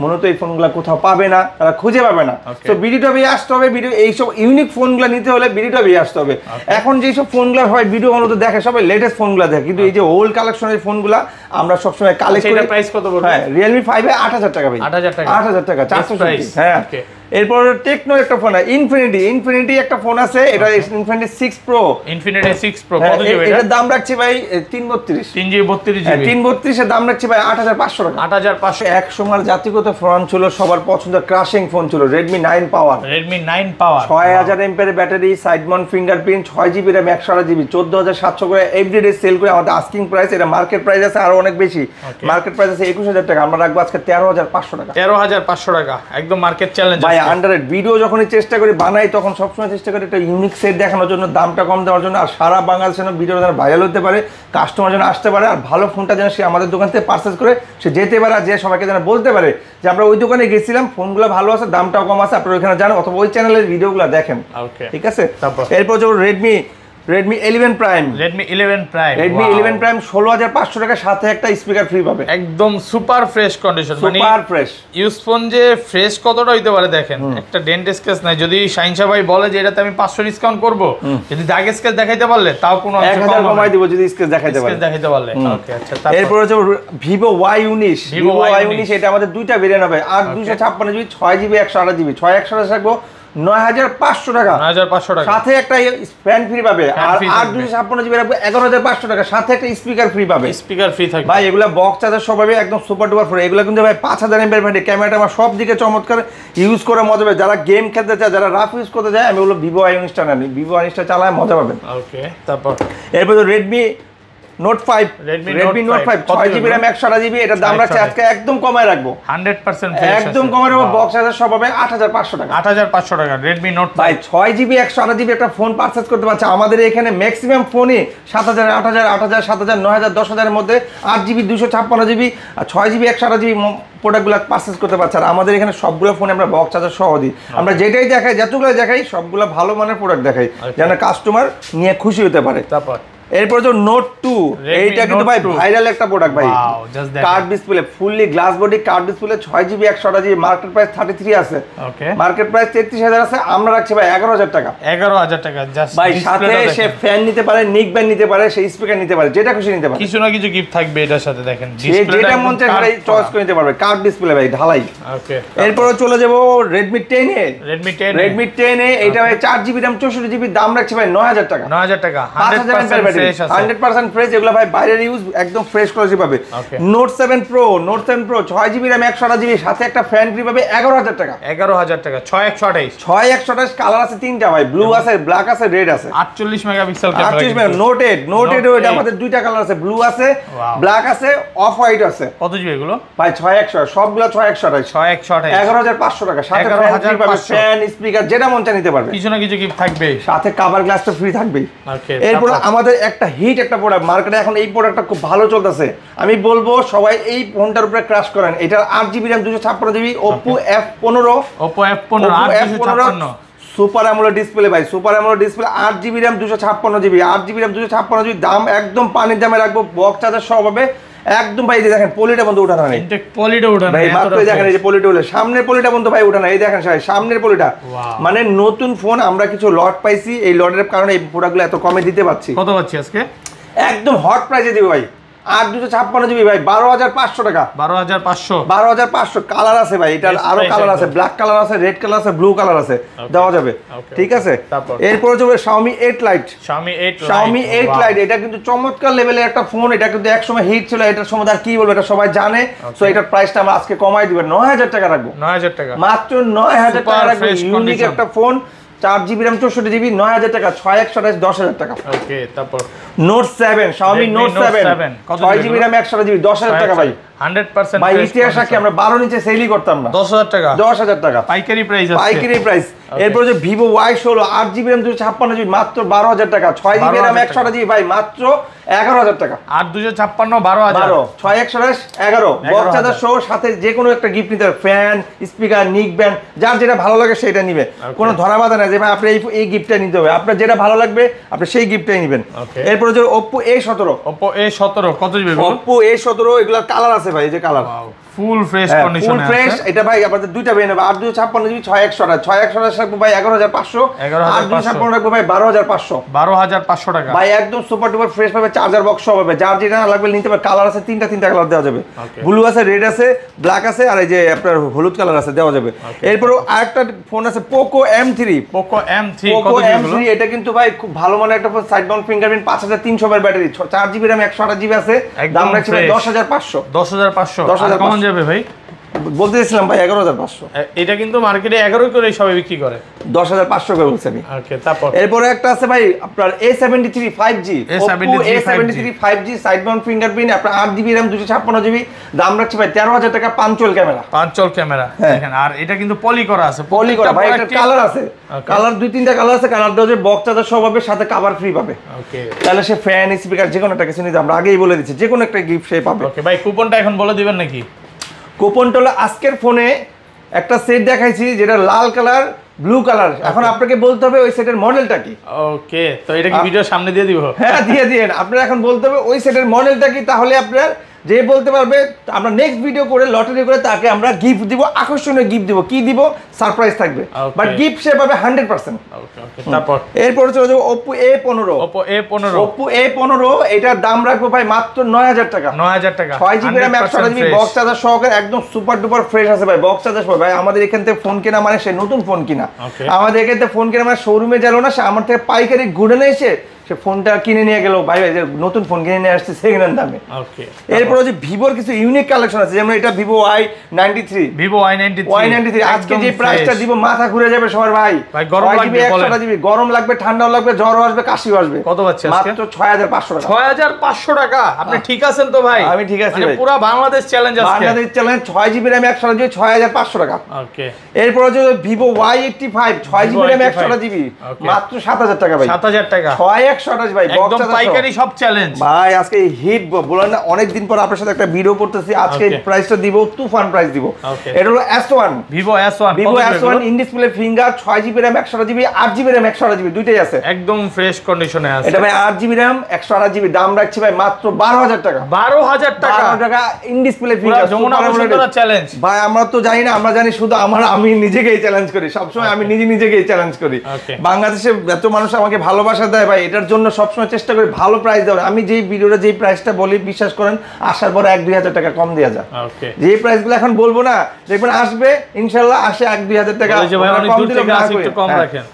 মূলত এই ফোনগুলো কোথাও পাবে না তারা খুঁজে পাবে না তো ভিডিওটা বেরিয়ে আসতে হবে ভিডিও এইসব ইউনিক ফোনগুলো নিতে হলে ভিডিওটা বেরিয়ে আসতে হবে এখন যেসব ফোনগুলো হয় ভিডিও মূলত দেখে সবাই লেটেস্ট ফোনগুলো দেখে কিন্তু এই যে ওল্ড কালেকশনের ফোনগুলো আমরা সবসময় কালেক্ট করি প্রাইস কত বলবো হ্যাঁ Realme 5 এ 8000 টাকা ভাই 8000 টাকা 460 হ্যাঁ এরপর টেকনো একটা ফোন আছে ইনফিনিটি একটা ফোন আছে এটা ইনফিনিটি 6 প্রো কত জিবি এটার দাম রাখছি ভাই 332 332 এর দাম রাখছি ভাই 8500 টাকা 8500 এক সময় জাতিগত ফোন ছিল সবার পছন্দের ক্রাশিং ফোন ছিল Redmi 9 পাওয়ার 6000 এমপিএর battery side mount fingerprint 6GB RAM 128GB 14700 করে এভরিডে সেল করে আমাদের আস্কিং প্রাইস এটা মার্কেট প্রাইস আছে আরো অনেক বেশি মার্কেট প্রাইস আছে 21000 টাকা আমরা রাখবো আজকে 13500 টাকা 13500 টাকা একদম মার্কেট চ্যালেঞ্জ আন্ডারেড ভিডিও যখনই চেষ্টা করি বানাই তখন সবসময় চেষ্টা করি একটা ইউনিক সেট দেখানোর জন্য দামটা কম দেওয়ার জন্য আর সারা বাংলাদেশে ভিডিওটা যেন ভাইরাল হতে পারে কাস্টমার যেন আসতে পারে আর ভালো ফোনটা যেন সে আমাদের দোকান থেকে পারচেজ করে সে যেতে পারে আর যে সবাইকে যেন বলতে পারে যে আমরা ওই দোকানে গেছিলাম ফোনগুলো ভালো আছে দামটাও কম আছে আপনারা ওইখানে জানেন অথবা ওই চ্যানেলের ভিডিওগুলো দেখেন ঠিক আছে এরপর যে Redmi 11 Prime 16500 টাকা সাথে একটা স্পিকার ফ্রি পাবে একদম সুপার ফ্রেশ কন্ডিশন মানে সুপার ফ্রেশ ইউজ ফোন যে ফ্রেশ কতটা হইতে পারে দেখেন একটা ডেন্ট স্কেচ নাই যদি শাইনশা ভাই বলে যে এটাতে আমি 500 ডিসকাউন্ট করব যদি দাগ স্কেচ দেখাইতে পারলে তাও কোনো 1000 কমাই দিব যদি স্কেচ দেখাইতে পারলে ওকে আচ্ছা তারপর এরপর হচ্ছে Vivo Y19 এটা আমাদের দুইটা ভেরিয়েন্ট হবে 8256GB 6GB 128GB 6128 রাখবো 9500 টাকা সাথে একটা ফ্যান ফ্রি পাবে আর 8256GB রাখবে 11500 টাকা সাথে একটা স্পিকার ফ্রি পাবে স্পিকার ফ্রি থাকবে ভাই এগুলা বক্স চার্জার সব পাবে একদম সুপার ডুপার ফ্রি এগুলা কিন্তু ভাই 5000 এমএর ব্যাটারি ক্যামেরাটা আমার সব দিকে চমৎকার ইউজ করে মজা পাবে যারা গেম খেলতে চায় যারা রাফ ইউজ করতে চায় আমি বলবো Vivo Y19 টা নেন Vivo Y19 টা চালায় মজা পাবেন ওকে তারপর এরপর Redmi Note 5 Redmi Note 5 6GB RAM 128GB এটার দাম রাখছি আজকে একদম কমায় রাখবো 100% একদম কমায় রাখবো বক্স চার্জার সব হবে 8500 টাকা 8500 টাকা Redmi Note 5 ভাই 6GB 128GB একটা ফোন পারচেজ করতে পারছে আমাদের এখানে ম্যাক্সিমাম ফোনই 7000 8000 8000 7000 9000 10000 এর মধ্যে 8GB 256GB আর 6GB 128GB প্রোডাক্টগুলো পারচেজ করতে পারছে আর আমাদের এখানে সবগুলো ফোনে আমরা বক্স চার্জার সহ দিই আমরা যেটাই দেখাই যতগুলো দেখাই সবগুলো ভালো মানের প্রোডাক্ট দেখাই যেন কাস্টমার নিয়ে খুশি হতে পারে তারপর এরপর যে Note 2 এইটা কিন্তু ভাই ভাইরাল একটা প্রোডাক্ট ভাই card display fully glass body card display 6GB 128GB market price 33 আছে ওকে মার্কেট প্রাইস 33000 আছে আমরা রাখছি ভাই 11000 টাকা জাস্ট ভাই সাথে সে ফ্যান নিতে পারে নিক ব্যান্ড নিতে পারে সেই স্পিকার নিতে পারে যেটা খুশি নিতে পারে কিছু না কিছু গিফট থাকবে এটার সাথে দেখেন যেটা মন চায় সেটাই চয়েস করে নিতে পারবে কার্ড ডিসপ্লে ভাই ঢালাই ওকে এরপর চলে যাব Redmi 10 এ এটা ভাই 4GB RAM 64GB দাম রাখছি ভাই 9000 টাকা 100% ফ্রেশ ফ্রেশ এগুলা ভাই বাইরের ইউজ একদম ফ্রেশ কোয়ালিটি পাবে Note 7 Pro 6GB RAM 128GB সাথে একটা ফ্যান ফ্রি পাবে 11000 টাকা 6128 কালার আছে তিনটা ভাই ব্লু আছে ব্ল্যাক আছে রেড আছে 48 মেগাপিক্সেল ক্যামেরা 48 মেগা Note 8 এটা আমাদের দুইটা কালার আছে ব্লু আছে ব্ল্যাক আছে অফ হোয়াইট আছে কত জিবি এগুলো ভাই 6128 সবগুলো 6128 11500 টাকা সাথে ফ্যান স্পিকার যেটা মন চায় নিতে পারবে কিছু না কিছু গিফট থাকবে সাথে কভার গ্লাসটা ফ্রি থাকবে এরপর আমাদের একটা হিট একটা প্রোডাক্ট মার্কেটে এখন এই প্রোডাক্টটা খুব ভালো চলতেছে আমি বলবো সবাই এই ফোনটার উপরে ক্রাশ করেন এটা 8GB RAM 256GB Oppo F15 super AMOLED display ভাই super AMOLED display 8GB RAM 256GB 8GB RAM 256GB দাম একদম পানির দামে রাখবো বক্স চার্জার সব হবে একদম ভাই দেখেন পলিটা বন্ধ উঠানো নেই পলিটা উঠানো ভাই মাত্র দেখেন এই যে পলিটা উঠে সামনের পলিটা বন্ধ ভাই উঠানো এই দেখেন সামনের পলিটা মানে নতুন ফোন আমরা কিছু লট পাইছি এই লটের কারণে এই প্রোডাক্টগুলো এত কমে দিতে পারছি কত পাচ্ছি আজকে একদম হট প্রাইসে দিব ভাই 8/256 ভাই 12,500 টাকা। 12,500 কালার আছে ভাই, এটা আরো কালার আছে, ব্ল্যাক কালার আছে, রেড কালার আছে, ব্লু কালার আছে, দেওয়া যাবে। ঠিক আছে, এরপর হচ্ছে Xiaomi 8 Lite। Xiaomi 8 Lite এটা কিন্তু চমৎকার লেভেলের একটা ফোন, এটা কিন্তু একসময় হিট ছিল, এটার সময় আর কি বলবো, এটা সবাই জানে। সো এটার প্রাইসটা আমরা আজকে কমাই দিবেন, 9,000 টাকা রাখবো। 9,000 টাকা, মাত্র 9,000 টাকা রাখবো। ইউনিক একটা ফোন, 4GB RAM 64GB, 9,000 টাকা, 6/128 10,000 টাকা। ওকে, তারপর Note 7, Xiaomi Note 7 6GB RAM 128GB, 10,000 টাকা ভাই। 100% ভাই ইতিহাস কি আমরা 12 নিচে সেলই করতাম না। 10,000 টাকা, 10,000 টাকা পাইকারি প্রাইস আছে, পাইকারি প্রাইস। এরপর যে Vivo Y16 8GB RAM 256GB, মাত্র 12,000 টাকা, 6GB RAM 128GB ভাই, মাত্র 11,000 টাকা। 8/256 12,000, 6/128 11। বক্স চার্জার সহ সাথে যে কোনো একটা গিফট নিতে পারবে, ফ্যান, স্পিকার, নিক ব্যান্ড, যার যেটা ভালো লাগে সেটা নিবে, কোনো ধরা বাধা নাই যে ভাই আপনি এই গিফটটা নিতে হবে, আপনার যেটা ভালো লাগবে আপনি সেই গিফটটাই নেবেন। এরপর যে Oppo A17, কত দিবে? Oppo A17 এগুলা কালার আছে ভাই, এই যে কালার ফুল ফ্রেশ কন্ডিশনে আছে, ফুল ফ্রেশ। এটা ভাই আপনাদের দুইটা বের নেবে, 8/256GB 6/128 রাখবো ভাই 11,500, 8/256 রাখবো ভাই 12,500 টাকা ভাই, একদম সুপার ডুপার ফ্রেশ পাবে, চার্জার বক্স সহ পাবে, যার যেটা লাগবে নিতে পারবে। কালার আছে তিনটা কালার দেওয়া যাবে, ব্লু আছে, রেড আছে, ব্ল্যাক আছে, আর এই যে আপনার হলুদ কালার আছে, দেওয়া যাবে। এরপর আরেকটা ফোন আছে Poco M3। এটা কিন্তু ভাই খুব ভালো মানের একটা ফোন, সাইড মাউন্ট ফিঙ্গারপ্রিন্ট, 5300 এর ব্যাটারি, 4GB RAM 128GB আছে, দাম রাখছি ভাই 10,500। 10,500 কমন যাবে ভাই, বলতেছিলাম ভাই 11,500। এটা কিন্তু মার্কেটে 11 করে সবাই বিক্রি করে, 10,500 করে বলছি আমি। ওকে, তারপর এরপরে একটা আছে ভাই আপনার A73 5G, Oppo A73 5G, side mount fingerprint, আপনার 8GB RAM 256GB, দাম রাখছি ভাই 13,000 টাকা, পাঁচচল ক্যামেরা দেখেন। আর এটা কিন্তু পলি করা আছে, পলি করা ভাই, এটা কালার আছে, কালার 2-3টা কালার আছে, কালার দেওয়া যাবে, বক্স চার্জার সহ পাবে, সাথে কভার ফ্রি পাবে। ওকে, তাহলে সে ফ্যান, স্পিকার যে কোনো একটা কিছু নিতে, আমরা আগেই বলে দিচ্ছি, যে কোনো একটা গিফট সে পাবে। ওকে ভাই, কুপনটা এখন বলে দিবেন নাকি? কুপনটা হলো আজকের ফোনে একটা সেট দেখাইছি যেটা লাল কালার, ব্লু কালার, এখন আপনাকে বলতে হবে ওই সেটের মডেলটা কি। ওকে, তো এটা কি ভিডিওর সামনে দিয়ে দিব? হ্যাঁ, দিয়ে দিন। আপনারা এখন বলতে হবে ওই সেটের মডেলটা কি, তাহলে আপনার যে বলতে পারবে, আমরা নেক্সট ভিডিও করে লটারি করে তাকে আমরা গিফট দিব, আকর্ষণীয় গিফট দিব। কি দিব? সারপ্রাইজ থাকবে, বাট গিফট সে পাবে 100%। ওকে, তারপর এরপর চলে যাবো Oppo A15। এটার দাম রাখবো ভাই মাত্র 9,000 টাকা। 9,000 টাকা, 6GB RAM 128GB, box charger সহকারে, একদম সুপার ডুপার ফ্রেশ আছে ভাই, বক্স চার্জার সহ। ভাই আমাদের এখান থেকে ফোন কেনা মানে সে নতুন ফোন কিনা, আমাদের এখান থেকে ফোন কেনা মানে শোরুমে গেল না, সে আমার থেকে পাইকারি ঘুরে এসে সে ফোনটা কিনে নিয়ে গেল, ভাই ভাই নতুন ফোন কিনে নিয়ে আসছে সেকেন্ড হ্যান্ড দামে। এরপর যে ভিভোর কিছু ইউনিক কালেকশন আছে, যেমন এটা Vivo Y93। আজকে যে প্রাইসটা দিব মাথা ঘুরে যাবে সবার ভাই। গরম লাগবে, ঠান্ডাও লাগবে, জ্বরও আসবে, কাশিও আসবে। কত পাচ্ছে মাত্র 6,500 টাকা। 6,500 টাকা, আপনি ঠিক আছেন তো ভাই? আমি ঠিক আছি ভাই, পুরো বাংলাদেশ চ্যালেঞ্জ আজকে, Bangladesh challenge. 6GB RAM 128GB 6,500 টাকা। ওকে, এরপর যে Vivo Y85 6GB RAM 128GB, মাত্র 7,000 টাকা ভাই। 7,000 টাকা, 6,128 ভাই, একদম পাইকারি সব চ্যালেঞ্জ ভাই। আজকে হিট বলেন না, অনেক দিন পর আপনার সাথে একটা ভিডিও করতেছি, আজকে প্রাইসটা দিব তুফান প্রাইস দিব। এটা হলো S1, Vivo S1 in display finger, 6GB RAM 128GB, 8GB RAM 128GB, দুইটাই আছে, একদম ফ্রেশ কন্ডিশনে আছে। এটা ভাই 8GB RAM 128GB, দাম রাখছি ভাই মাত্র 12,000 টাকা। 12,000 টাকা, in display finger, Jamuna Bashundhara challenge. ভাই আমরা তো জানি না, আমরা জানি শুধু আমি নিজেকেই চ্যালেঞ্জ করি সবসময়, আমি নিজেকেই চ্যালেঞ্জ করি। বাংলাদেশে এত মানুষ আমাকে ভালোবাসা দেয় ভাই, এটার জন্য সবসময় চেষ্টা করি ভালো প্রাইস দেওয়ার। আমি যেই ভিডিওটা যেই প্রাইসটা বলি, বিশ্বাস করেন আসার পরে 1-2 টাকা কম দেওয়া যায়। যে প্রাইসগুলো এখন বলবো না, দেখবেন আসবে ইনশাআল্লাহ, আসে 1-2 টাকা কম রাখেন।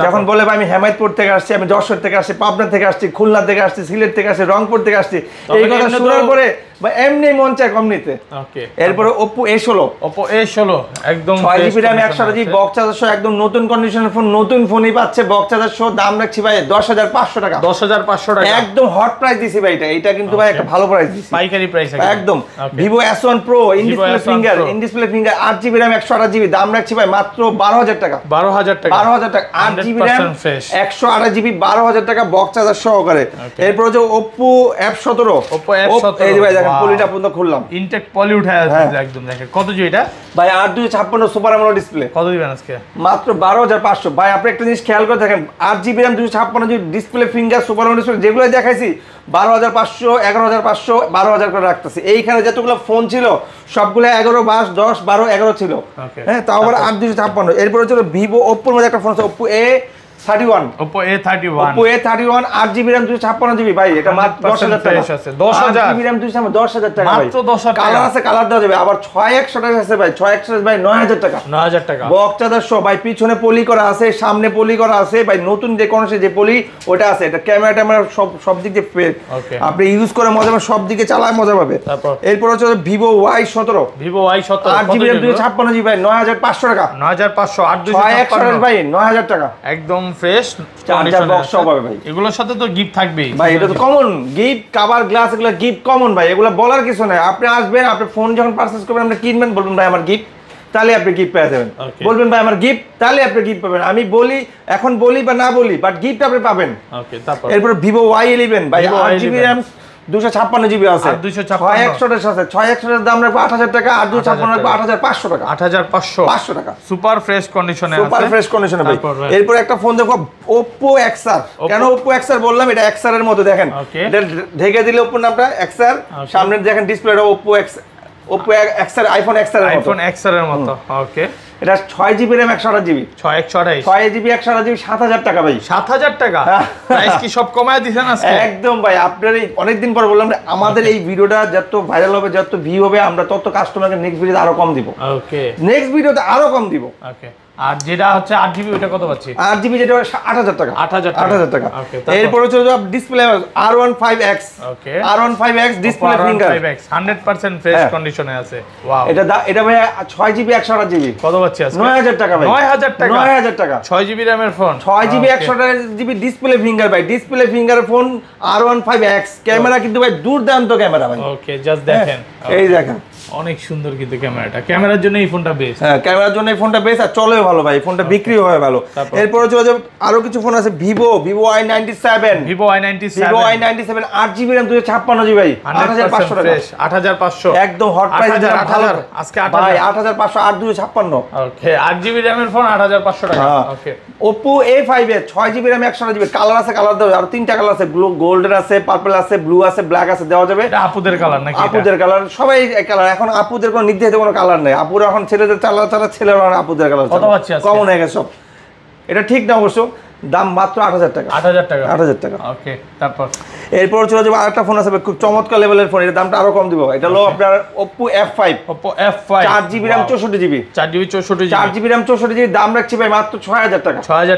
যখন বলে ভাই আমি হেমায়তপুর থেকে আসছি, আমি যশোর থেকে আসছি, পাবনা থেকে আসছি, খুলনা থেকে আসছি, সিলেট থেকে আসছি, রংপুর থেকে আসছি, এই কথা শোনার পরে বা এমনি মন চায় কম নিতে। এরপরে Oppo A16 একদম 6GB RAM 128GB, box charger সহ, একদম নতুন কন্ডিশনের ফোন, নতুন ফোনই পাচ্ছে বক্স চার্জার সহ, দাম রাখছি ভাই 10,500 টাকা। 10,500 টাকা, একদম হট প্রাইস দিছি ভাই। এটা কিন্তু ভাই একটা ভালো প্রাইস দিছি, পাইকারি প্রাইস একদম। Vivo S1 Pro in display finger 8GB RAM 128GB, দাম রাখছি ভাই মাত্র 12,000 টাকা। 12,000 টাকা, 8GB RAM 128GB, 12,000 টাকা, বক্স চার্জার সহকারে। এরপর যে Oppo F17, এই যে ভাই দেখেন পলিটা পর্যন্ত খুললাম, ইনটেক পলি উঠায় আছে একদম। দেখেন কত জি এটা ভাই, 8/256 সুপার অ্যামোলেড ডিসপ্লে। কত দিবেন আজকে? মাত্র 12,500। ভাই আপনি একটা জিনিস খেয়াল করে দেখেন, 8GB RAM 256GB display finger super AMOLED display যেগুলো দেখাইছি 12,500, 11,500, 12,000 করে রাখতেছি। এইখানে যতগুলো ফোন ছিল সবগুলো 11, 12, 10, 12, 11 ছিল। হ্যাঁ, তাও আবার 8/256। এরপর হচ্ছে Vivo, Oppoর মধ্যে একটা ফোন আছে Oppo 31 Oppo A31 Oppo A31 8GB RAM 256GB ভাই এটা মাত্র 10000 টাকা আছে 10000 8GB RAM 21000 টাকা ভাই মাত্র 10000 টাকা কালার আছে কালার দেওয়া যাবে আবার 6128 আছে ভাই 6128 ভাই 9000 টাকা 9000 টাকা বক্সটা সহ ভাই পিছনে পলি করা আছে সামনে পলি করা আছে ভাই নতুন যে কোন যে পলি ওটা আছে এটা ক্যামেরা ট্যামেরা সব দিক দিয়ে আপনি ইউজ করে মজা পাবেন সব দিকে চালায় মজা পাবে এরপর হচ্ছে Vivo Y17 8GB RAM 256GB ভাই 9500 টাকা 9500 8256 ভাই 9000 টাকা একদম ফ্রেশ চার্জার বক্স সহ পাবে ভাই এগুলোর সাথে তো গিফট থাকবেই ভাই এটা তো কমন গিফট কভার গ্লাস এগুলো গিফট কমন ভাই এগুলো বলার কিছু নাই আপনি আসবেন আপনি ফোন যখন পারচেজ করবেন আপনি কিনবেন বলবেন ভাই আমার গিফট তাহলে আপনি গিফট পেয়ে যাবেন বলবেন ভাই আমার গিফট তাহলে আপনি গিফট পাবেন আমি বলি এখন বলি বা না বলি বাট গিফট আপনি পাবেন ওকে তারপর এরপর Vivo Y11 ভাই 8GB RAM 256GB আছে 6128 আছে 6128 এর দাম রাখবো 8000 টাকা আর 256 রাখবো 8500 টাকা 500 টাকা সুপার ফ্রেশ কন্ডিশনে আছে সুপার ফ্রেশ কন্ডিশনে ভাই এরপর একটা ফোন দেখো Oppo XR কেন Oppo XR বললাম এটা XR এর মতো দেখেন এটা ঢেকে দিলে Oppo নামটা XR সামনে দেখেন ডিসপ্লেটা Oppo XR iPhone XR এর মতো ওকে এটা 6GB RAM 128GB 6GB 128GB 7000 টাকা ভাই 7000 টাকা প্রাইস কি সব কমায় দিছেন আজকে একদম ভাই আপনার অনেক দিন পর বললাম আমাদের এই ভিডিওটা যত ভাইরাল হবে যত ভিউ হবে আমরা তত কাস্টমারকে নেক্সট ভিডিওতে আরো কম দিব ওকে নেক্সট ভিডিওতে আরো কম দিব ওকে আর যেটা হচ্ছে 8GB ওটা কত পাচ্ছি 8GB যেটা 8000 টাকা 8000 টাকা এরপর হচ্ছে ডিসপ্লে R15X ওকে R15X ডিসপ্লে ফিঙ্গার 100% ফ্রেশ কন্ডিশনে আছে ওয়াও এটা ভাই 6GB 128GB কত পাচ্ছি আজকে 9000 টাকা ভাই 9000 টাকা 6GB RAM এর phone 6GB 128GB display finger ভাই display finger phone R15X camera কিন্তু ভাই দুর্দান্ত ক্যামেরা ভাই ওকে জাস্ট দেখেন এই দেখেন অনেক সুন্দর কিন্তু ক্যামেরার জন্য এই ফোনটা বেস্ট হ্যাঁ ক্যামেরার জন্য এই ফোনটা বেস্ট আর চলেও ভালো ভাই ফোনটা বিক্রিও হয় ভালো এরপর চলে যাবে আরো কিছু ফোন আছে Vivo Y97 8GB RAM 256GB ভাই 8500 টাকা 8500 একদম হট প্রাইস 8000 আজকে 8000 ভাই 8500 8256 ওকে 8GB RAM এর ফোন 8500 টাকা ওকে Oppo A5 এর 6GB RAM 128GB কালার আছে কালার দাও আর তিনটা কালার আছে গোল্ডেন আছে পার্পল আছে ব্লু আছে ব্ল্যাক আছে দেওয়া যাবে এটা আপুদের কালার নাকি আপুদের কালার সবাই কালার এখন আপুদের কোনো নির্দিষ্ট কোনো কালার নেই আপুরা এখন ছেলেদের চালা ছেলেরা আপুদের কালার কত পাচ্ছি আজকে কমন হয়ে গেছে সব এটা ঠিক না অবশ্য দাম মাত্র 8000 টাকা 8000 টাকা ওকে তারপর এরপর চলে যাবে আরেকটা ফোন আছে খুব চমৎকার লেভেলের ফোন এর দামটা আরো কম দিব এটা হলো আপনার Oppo F5 4GB RAM 64GB 4GB RAM 64GB দাম রাখছি ভাই মাত্র 6000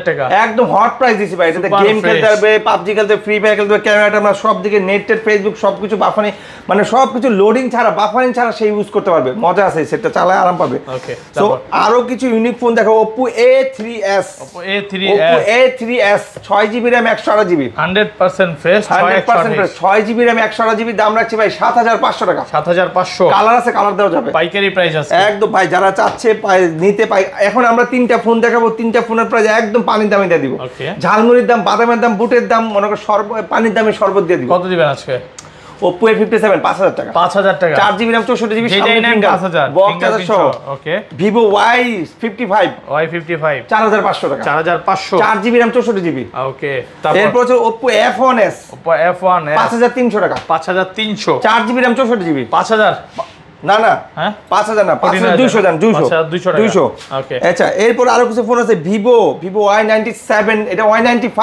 টাকা একদম হট প্রাইস দিছি ভাই এটাতে গেম খেলতে পারবে PUBG খেলতে ফ্রি ফায়ার খেলতে ক্যামেরাটা আমরা সব দিকে নেট ফেসবুক সবকিছু বাফানি মানে সবকিছু লোডিং ছাড়া বাফারিং ছাড়া সেই ইউজ করতে পারবে মজা আছে সেটা চালায় আরাম পাবে ওকে সো আরো কিছু ইউনিক ফোন দেখো Oppo A3s 6GB RAM 128GB 100% fresh 6GB RAM 128GB দাম রাখছি ভাই 7500 টাকা 7500 কালার আছে কালার দেওয়া যাবে পাইকারি প্রাইস আছে একদম ভাই যারা চাচ্ছে নিতে পাই এখন আমরা তিনটা ফোন দেখাবো তিনটা ফোনের প্রাইস একদম পানির দামে দিয়ে দিব ঝালমুড়ির দাম বাদামের দাম বুটের দাম মনে করো পানির দামে শরবত দিয়ে দিব কত দিবেন আজকে Oppo A57 5000 টাকা 4GB RAM 64GB বক্স সহ ওকে Vivo Y55 4500 টাকা 4GB RAM 64GB ওকে এরপর হচ্ছে Oppo F1s 5300 টাকা 5300 4GB RAM 64GB 5000 না হ্যাঁ 5000 না 5200 দেন 200 ওকে আচ্ছা এরপর আরো কিছু ফোন আছে Vivo Y97 এটা Y95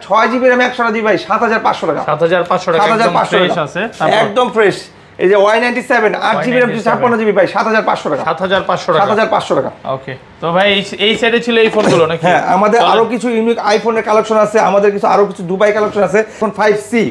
6GB RAM 128GB ভাই 7500 টাকা 7500 ফ্রেশ আছে একদম ফ্রেশ এই যে Y97 8GB RAM 256GB ভাই 7500 টাকা 7500 টাকা ওকে তো ভাই এই সাইডে ছিল এই ফোনগুলো নাকি হ্যাঁ আমাদের আরো কিছু ইউনিক আইফোনের কালেকশন আছে আমাদের কিছু আরো কিছু দুবাই কালেকশন আছে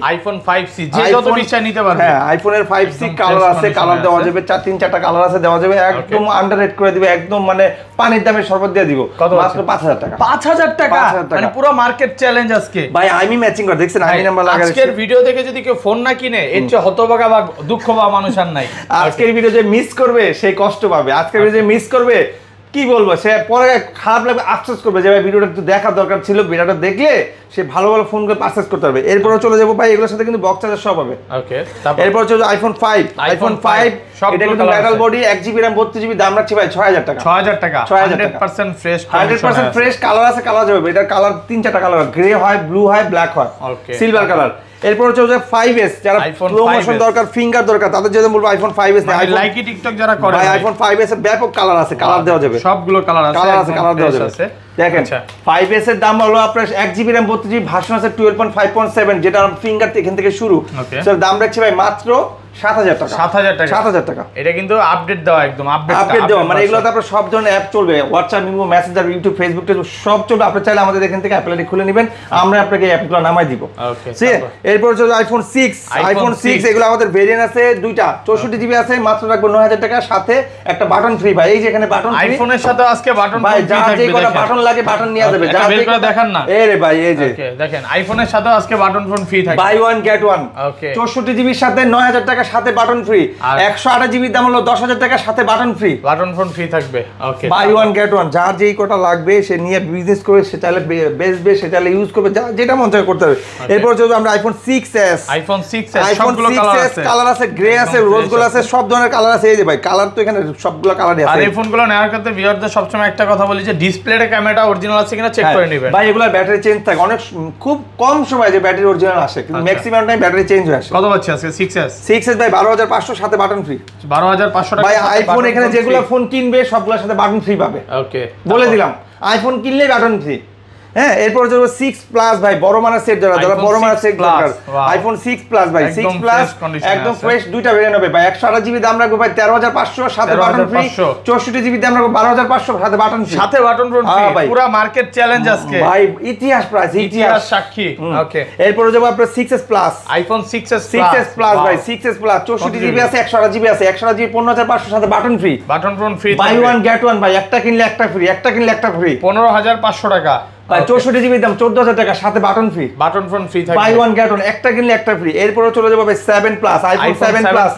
আইফোন 5C যে যত ইচ্ছা নিতে পারবে হ্যাঁ আইফোনের 5C কালার আছে কালার দেওয়া যাবে 3-4টা কালার আছে দেওয়া যাবে একদম আন্ডাররেট করে দিবে একদম মানে পানির দামে শরবত দিয়ে দিব মাত্র 5000 টাকা 5000 টাকা মানে পুরো মার্কেট চ্যালেঞ্জ আজকে ভাই আমি ম্যাচিং করে দেখছেন আমি নাম্বার লাগাই আজকের ভিডিও দেখে যদি কেউ ফোন না কিনে এর চেয়ে হতভাগা বা দুঃখ বা মানুষ আর নাই আজকের ভিডিও যে মিস করবে সেই কষ্ট পাবে আজকের ভিডিও যে মিস করবে কি বলবো সে পরে খারাপ লাগবে আফসোস করবে যে ভাই ভিডিওটা একটু দেখার দরকার ছিল ভিডিওটা দেখলে সে ভালো ভালো ফোন করে পারচেজ করতে পারবে এরপর চলে যাবো ভাই এগুলোর সাথে কিন্তু বক্স চার্জার সব হবে ওকে এরপর চলে আইফোন 5 এটা কিন্তু metal body 1GB RAM 32GB দাম রাখছি ভাই 6000 টাকা 100% ফ্রেশ 100% ফ্রেশ কালার আছে কালার যাবে এটার কালার 3-4টা কালার গ্রে হয় ব্লু হয় ব্ল্যাক হয় সিলভার কালার এরপর হচ্ছে 5s যারা স্লো মোশন দরকার ফিঙ্গার দরকার তাদের জন্য বলবো আইফোন 5s না লাইকি টিকটক যারা করে ভাই আইফোন 5s এর ব্যাপক কালার আছে কালার দেওয়া যাবে সবগুলো কালার আছে কালার দেওয়া যাবে দেখেন 5s এর দাম হলো আপনার 1GB RAM 32GB ভার্সন আছে 12.5.7 যেটা ফিঙ্গার এখান থেকে শুরু। স্যার দাম রাখছি ভাই মাত্র 7000 টাকা। 7000 টাকা। এটা কিন্তু আপডেট দেওয়া, একদম আপডেট দেওয়া, মানে এগুলোতে আপনার সব ধরনের অ্যাপ চলবে, WhatsApp, imo, Messenger, YouTube, Facebook সব চলবে। আপনি চাইলে আমাদের এখান থেকে অ্যাপটি খুলে নেবেন, আমরা আপনাকে এই অ্যাপগুলো নামাই দিব। এরপর হচ্ছে আইফোন 6 এগুলো আমাদের ভেরিয়েন্ট আছে দুইটা, 64GB আছে, মাত্র রাখবো 9000 টাকা, সাথে একটা বাটন ফ্রি ভাই। এই যে এখানে বাটন ফ্রি, আইফোনের সাথে আজকে বাটন ভাই, যা যে কোনো বাটন লাগে বাটন নিয়ে যাবে। যা বের করে দেখান না, এই রে ভাই, এই যে দেখেন আইফোনের সাথে আজকে বাটন ফোন ফ্রি থাকবে, buy one get one. 64GB এর সাথে 9000 টাকা, সাথে বাটন ফ্রি। 128GB দাম হলো 10000 টাকা, সাথে button free, button phone free থাকবে। ওকে, বাই ওয়ান গেট ওয়ান। যার যেই কোটা লাগবে সে নিয়ে বিজনেস করে, সে চাইলে বেচবে, সে চাইলে ইউজ করবে, যেটা মন চায় করতে হবে। এরপর যদি আমরা আইফোন 6s, আইফোন 6s সবগুলো কালার আছে, গ্রে আছে, রোজ গোল্ড আছে, সব ধরনের কালার আছে। এই যে ভাই কালার তো এখানে সবগুলো কালারই আছে। আর এই ফোনগুলো নেওয়ার ক্ষেত্রে ভিউয়ারদের সবসময় একটা কথা বলি যে ডিসপ্লেতে ক্যামেরাটা অরিজিনাল আছে কিনা চেক করে নেবেন ভাই। এগুলা ব্যাটারি চেঞ্জ থাকে, অনেক খুব কম সময় যে ব্যাটারি অরিজিনাল আসে, কিন্তু ম্যাক্সিমাম টাইম ব্যাটারি চেঞ্জ হয়ে আসে। কত পাচ্ছি আজকে 6s ভাই 12500, সাথে বাটন ফ্রি। 12500 টাকা ভাই আইফোন এখানে যেগুলো ফোন কিনবে সবগুলোর সাথে বাটন ফ্রি পাবে। ওকে, বলে দিলাম, আইফোন কিনলেই বাটন ফ্রি। হ্যাঁ, এরপর যে 6 প্লাস ভাই, বড় মানের সেট, যারা বড় মানের সেট দরকার, আইফোন 6 প্লাস ভাই, 6 প্লাস একদম ফ্রেশ, দুইটা ভেরিয়েন্ট হবে ভাই। 128GB দাম রাখবো ভাই 13500, সাথে বাটন ফ্রি। 64GB দাম রাখবো 12500, সাথে বাটন ফ্রি, সাথে বাটন ফ্রি। পুরো মার্কেট চ্যালেঞ্জ আজকে ভাই, ইতিহাস প্রাইস, ইতিহাস সাক্ষী। ওকে, এরপর যাব আপনার 6s plus, iPhone 6s plus ভাই, 6s প্লাস 64GB আছে, 128GB আছে, 128GB 15500, সাথে button free, button free, buy one get one ভাই। একটা কিনলে একটা ফ্রি, একটা কিনলে একটা ফ্রি, 15500 টাকা ভাই। 64GB দাম 14000 টাকা, সাথে button free, button phone free থাকবে, বাই ওয়ান গেট ওয়ান, একটা কিনলে একটা ফ্রি। এরপর চলে যাবে ভাই 7 plus, iPhone 7 plus,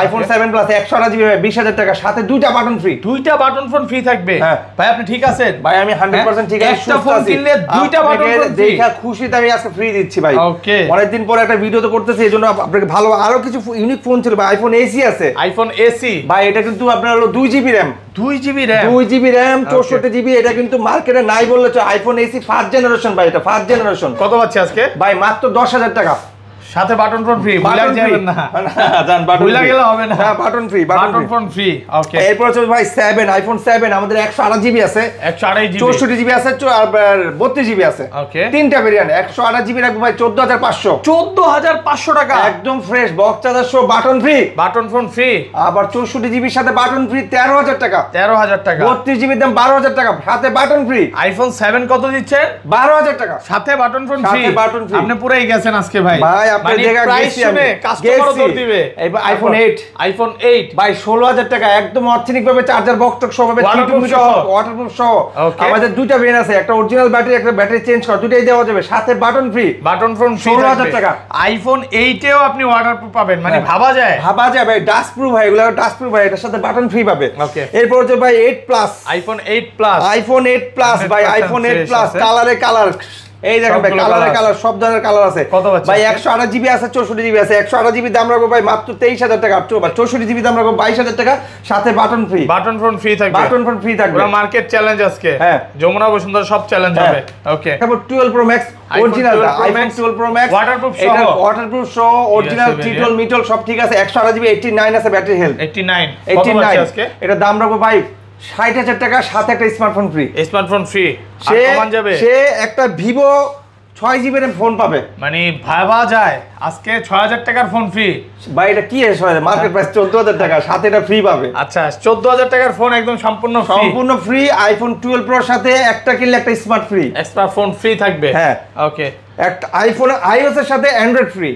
iPhone 7 plus 128GB ভাই 20000 টাকা, সাথে দুইটা বাটন ফ্রি, দুইটা বাটন ফোন ফ্রি থাকবে। ভাই আপনি ঠিক আছেন ভাই? আমি 100% ঠিক আছি। একটা ফোন কিনলে দুইটা বাটন ফোন ফ্রি, দেখা খুশিতে আমি আজকে ফ্রি দিচ্ছি ভাই। ওকে, অনেকদিন পরে একটা ভিডিও তো করতেছি, এজন্য আপনাকে ভালো আরো কিছু ইউনিক ফোন ছিল ভাই। আইফোন এসি আছে, আইফোন এসি ভাই, এটা কিন্তু আপনার হলো 2GB RAM, 2GB RAM, 2GB RAM 64GB। এটা কিন্তু মার্কেটে নাই বললে চলে। আইফোন এসি ফার্স্ট জেনারেশন ভাই, এটা ফার্স্ট জেনারেশন। কত পাচ্ছি আজকে ভাই? মাত্র 10000 টাকা, সাথে বাটন ফোন ফ্রি। ভুলে যাবেন না, জান বাটন ভুলে গেলে হবে না, button free, button phone free. Okay, এরপর হচ্ছে ভাই 7, আইফোন 7 আমাদের 128GB আছে, 128GB, 64GB আছে, আর 32GB আছে। ওকে, তিনটা ভেরিয়েন্ট। 128GB রাখবো ভাই 14500, 14500 টাকা, একদম ফ্রেশ বক্স চার্জার সহ, button free, button phone free. আবার 64GB এর সাথে বাটন ফ্রি 13000 টাকা, 13000 টাকা। 32GB দাম 12000 টাকা, সাথে বাটন ফ্রি। আইফোন 7 কত দিচ্ছেন? 12000 টাকা, সাথে বাটন ফোন ফ্রি, সাথে বাটন ফ্রি। আপনি পুরাই গেছেন আজকে ভাই। ভাই আপনি দেখা গেছি আমি, কাস্টমারও দৌড় দিবে। এইবার আইফোন 8, আইফোন 8 ভাই 16000 টাকা, একদম অথেনিক ভাবে চার্জার বক্স টক সহ ভাবে, ওয়াটারপ্রুফ সহ। আমাদের দুইটা ভেরিয়েন্ট আছে, একটা অরিজিনাল ব্যাটারি, একটা ব্যাটারি চেঞ্জ করা, দুটাই দেওয়া যাবে, সাথে button free, button phone free 16000 টাকা। আইফোন 8 এও আপনি ওয়াটারপ্রুফ পাবেন, মানে ভাবা যায় ভাই, ডাস্ট প্রুফ ভাই, এগুলো ডাস্ট প্রুফ ভাই, এটার সাথে বাটন ফ্রি পাবে। ওকে, এরপর হচ্ছে ভাই 8 plus, iPhone 8 plus, iPhone 8 plus ভাই, আইফোন 8 প্লাস কালারে কালার, এই দেখেন ভাই কালারে কালার, সব ধরনের কালার আছে ভাই। 128GB আছে, 64GB আছে। 128GB দাম রাখবো ভাই মাত্র 23000 টাকা, 64GB দাম রাখবো 22000 টাকা, সাথে button free, button phone free থাকবে, বাটন ফোন ফ্রি থাকবে। পুরো মার্কেট চ্যালেঞ্জ আজকে। হ্যাঁ, যমুনা বসুন্ধরা সব চ্যালেঞ্জ হবে। ওকে, তারপর 12 Pro Max original, iPhone 12 Pro Max waterproof সহ, এটা ওয়াটারপ্রুফ সহ, অরিজিনাল টিটল মিটল সব ঠিক আছে। 128GB 89 আছে ব্যাটারি হেলথ, 89 আজকে এটা দাম রাখবো ভাই 60000 টাকা, সাথে একটা স্মার্টফোন ফ্রি, স্মার্টফোন ফ্রি। সে একটা ভিভো 6GB এর ফোন পাবে, মানে ভাবা যায় আজকে 6000 টাকার ফোন ফ্রি ভাই। এটা কি মার্কেট প্রাইস 14000 টাকা, সাথে এটা ফ্রি পাবে। আচ্ছা, 14000 টাকার ফোন একদম সম্পূর্ণ ফ্রি। আইফোন 12 Pro সাথে একটা কিনলে একটা smart free, extra phone free থাকবে। হ্যাঁ, ওকে, একটা আইফোন iOS এর সাথে অ্যান্ড্রয়েড ফ্রি।